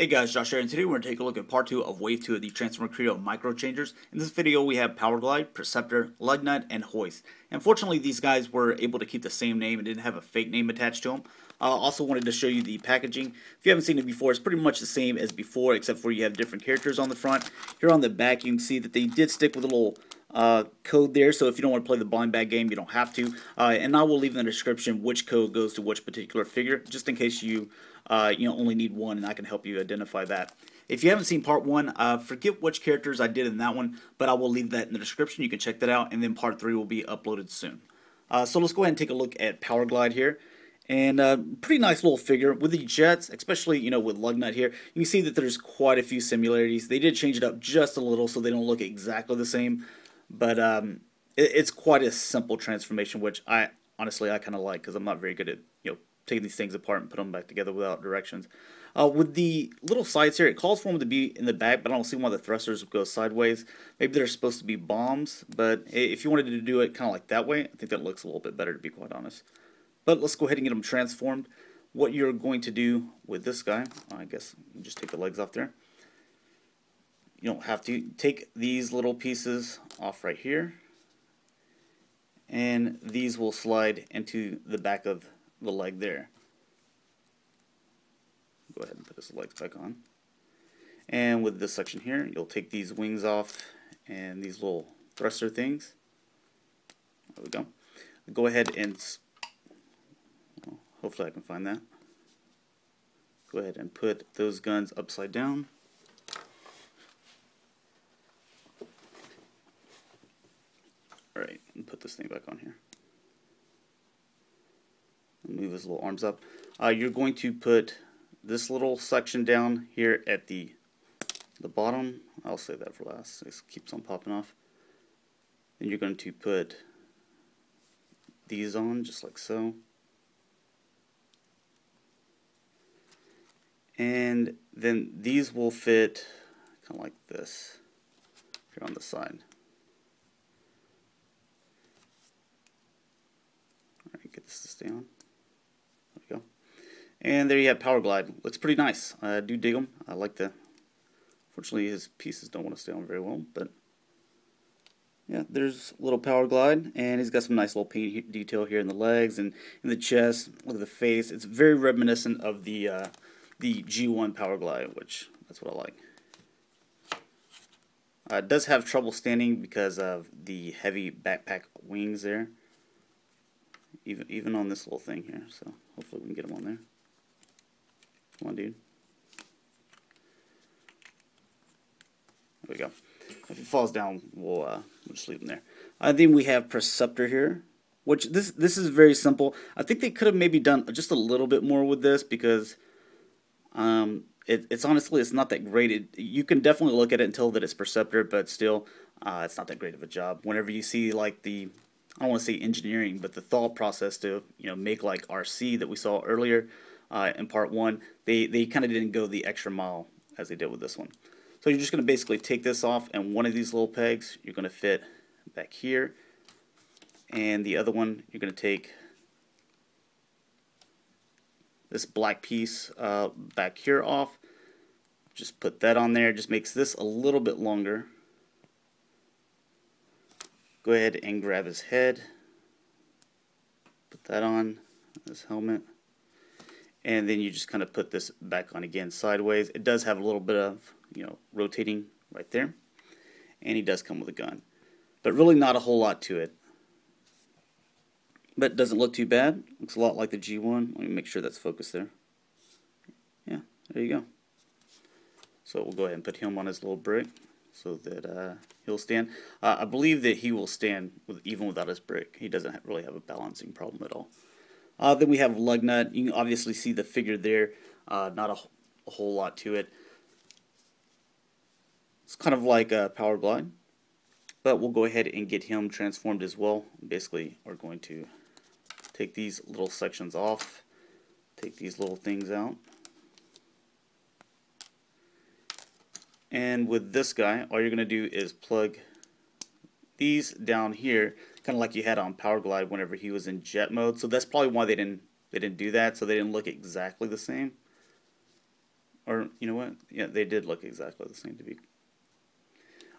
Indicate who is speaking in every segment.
Speaker 1: Hey guys, Josh here, and today we're going to take a look at part 2 of Wave 2 of the Transformers Kreon Micro Changers. In this video we have Powerglide, Perceptor, Lugnut, and Hoist. Unfortunately these guys were able to keep the same name and didn't have a fake name attached to them. Also wanted to show you the packaging. If you haven't seen it before, it's pretty much the same as before except for you have different characters on the front. Here on the back you can see that they did stick with a little code there, so if you don't want to play the blind bag game you don't have to. And I will leave in the description which code goes to which particular figure, just in case you only need one, and I can help you identify that. If you haven't seen part 1, forget which characters I did in that one, but I will leave that in the description. You can check that out, and then part 3 will be uploaded soon. So let's go ahead and take a look at Powerglide here. And pretty nice little figure with the jets, especially with Lugnut here. You can see that there's quite a few similarities. They did change it up just a little so they don't look exactly the same, but it's quite a simple transformation, which I honestly kind of like because I'm not very good at taking these things apart and put them back together without directions. With the little sides here, it calls for them to be in the back, but I don't see why the thrusters would go sideways. Maybe they're supposed to be bombs, but if you wanted to do it kind of like that way, I think that looks a little bit better, to be quite honest. But let's go ahead and get them transformed. What you're going to do with this guy, I guess you just take the legs off there. You don't have to. Take these little pieces off right here, and these will slide into the back of the leg there. Go ahead and put his legs back on. And with this section here, you'll take these wings off and these little thruster things. There we go. Go ahead and, well, hopefully I can find that. Go ahead and put those guns upside down. Alright, and put this thing back on here. Move his little arms up. You're going to put this little section down here at the bottom. I'll save that for last. This keeps on popping off. Then you're going to put these on just like so. And then these will fit kind of like this here on the side. Alright, get this to stay on. And there you have Powerglide. Looks pretty nice. I do dig them. I like the... Fortunately, his pieces don't want to stay on very well, but... Yeah, there's a little Powerglide, and he's got some nice little paint detail here in the legs and in the chest. Look at the face. It's very reminiscent of the G1 Powerglide, which that's what I like. It does have trouble standing because of the heavy backpack wings there. Even on this little thing here, so hopefully we can get him on there. Come on, dude. There we go. If he falls down, we'll just leave him there. Then we have Perceptor here, which this is very simple. I think they could have maybe done just a little bit more with this because it's honestly it's not that great. You can definitely look at it and tell that it's Perceptor, but still it's not that great of a job. Whenever you see like the I don't want to say engineering, but the thought process to make like Arcee that we saw earlier in part 1, they kind of didn't go the extra mile as they did with this one. So you're just going to basically take this off, and one of these little pegs you're going to fit back here, and the other one you're going to take this black piece back here off. Just put that on there. Just makes this a little bit longer. Go ahead and grab his head, put that on, his helmet, and then you just kind of put this back on again sideways. It does have a little bit of, rotating right there, and he does come with a gun, but really not a whole lot to it. But it doesn't look too bad. Looks a lot like the G1. Let me make sure that's focused there. Yeah, there you go. So we'll go ahead and put him on his little brick, so that he'll stand. I believe that he will stand even without his brick. He doesn't really have a balancing problem at all. Then we have Lugnut. You can obviously see the figure there. Not a whole lot to it. It's kind of like Powerglide, but we'll go ahead and get him transformed as well. Basically, we're going to take these little sections off, take these little things out. And with this guy, all you're going to do is plug these down here, kind of like you had on Powerglide whenever he was in jet mode. So that's probably why they didn't do that, so they didn't look exactly the same. Or, you know what? Yeah, they did look exactly the same to be.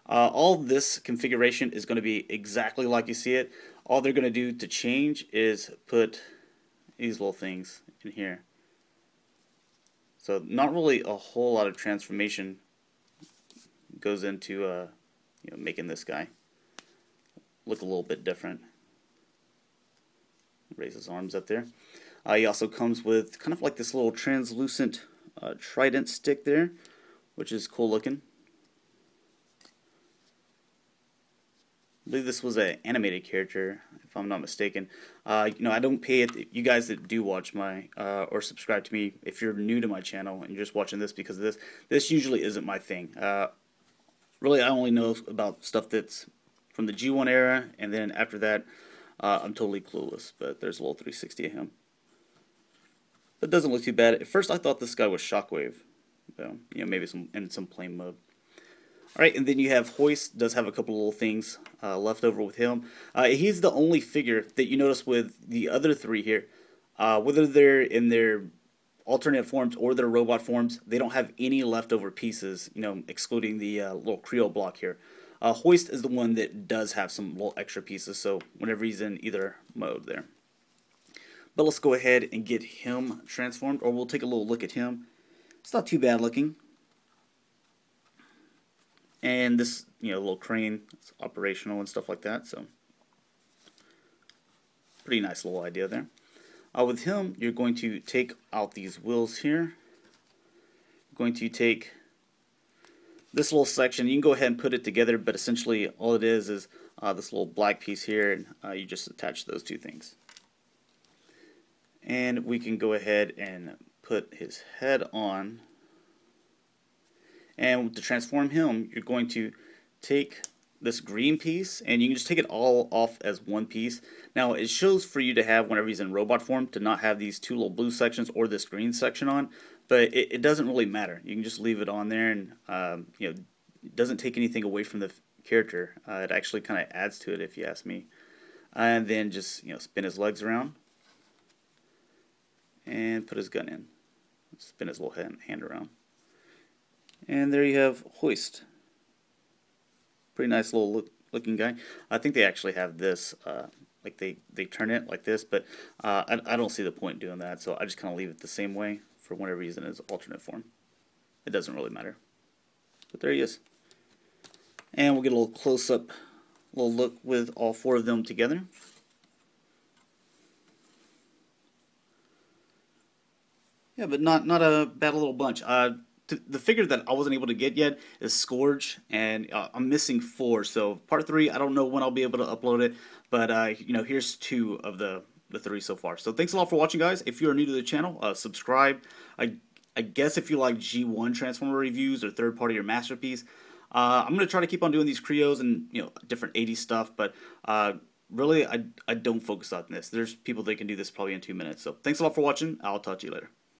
Speaker 1: All this configuration is going to be exactly like you see it. All they're going to do to change is put these little things in here. So not really a whole lot of transformation goes into you know, making this guy look a little bit different. Raise his arms up there. He also comes with kind of like this little translucent trident stick there, which is cool looking. I believe this was an animated character, if I'm not mistaken. You know, I don't pay it. You guys that do watch my or subscribe to me, if you're new to my channel and you're just watching this because of this usually isn't my thing. Really, I only know about stuff that's from the G1 era, and then after that, I'm totally clueless. But there's a little 360 of him. But it doesn't look too bad. At first, I thought this guy was Shockwave. So, you know, maybe in some plain mode. Alright, and then you have Hoist, does have a couple little things left over with him. He's the only figure that you notice with the other three here. Whether they're in their alternate forms or their robot forms, they don't have any leftover pieces, you know, excluding the little kre-o block here. Hoist is the one that does have some little extra pieces, so whenever he's in either mode there. But let's go ahead and get him transformed, or we'll take a little look at him. It's not too bad looking. And this, you know, little crane, it's operational and stuff like that, so pretty nice little idea there. With him, you're going to take out these wheels here. You're going to take this little section. You can go ahead and put it together, but essentially all it is this little black piece here, and you just attach those two things. And we can go ahead and put his head on. And to transform him, you're going to take this green piece, and you can just take it all off as one piece. Now, it shows for you to have, whenever he's in robot form, to not have these two little blue sections or this green section on, but it doesn't really matter. You can just leave it on there, and you know, it doesn't take anything away from the character. It actually kind of adds to it, if you ask me. And then just, you know, spin his legs around and put his gun in. Spin his little hand around. And there you have Hoist. Pretty nice little looking guy. I think they actually have this, like they turn it like this, but I don't see the point in doing that, so I just kind of leave it the same way for whenever he's in his alternate form. It doesn't really matter. But there he is. And we'll get a little close-up, little look with all four of them together. Yeah, but not a bad little bunch. The figure that I wasn't able to get yet is Scourge, and I'm missing 4. So part 3, I don't know when I'll be able to upload it, but you know, here's 2 of the 3 so far. So thanks a lot for watching, guys. If you are new to the channel, subscribe. I guess if you like G1 Transformer reviews or third party or masterpiece, I'm gonna try to keep on doing these kre-os and, you know, different 80s stuff, but really I don't focus on this. There's people that can do this probably in 2 minutes. So thanks a lot for watching. I'll talk to you later.